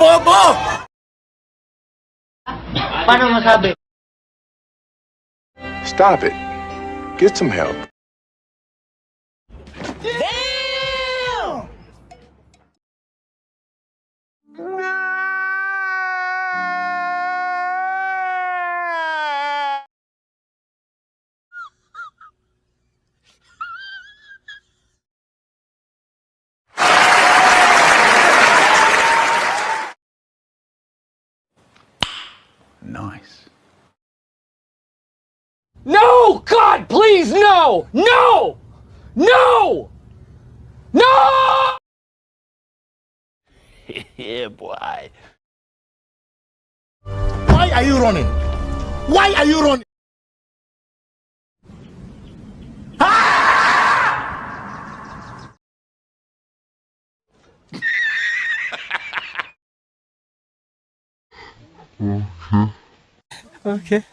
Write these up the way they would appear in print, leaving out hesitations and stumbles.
bobo! Paano masabi? Stop it. Get some help. Nice. No! God, please, no! No! No! No! Yeah, boy. Why are you running? Why are you running? Okay.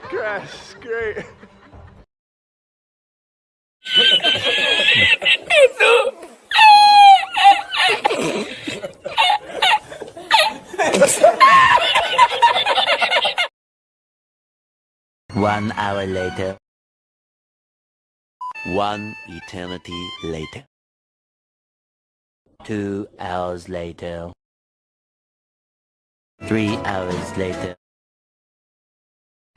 Crash, great. One hour later. One eternity later. 2 hours later. 3 hours later.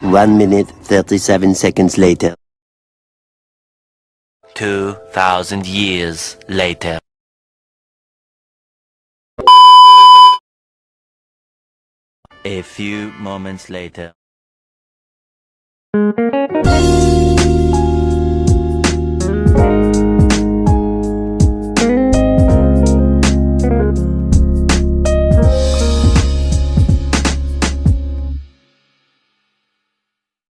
1 minute 37 seconds later. 2,000 years later. A few moments later.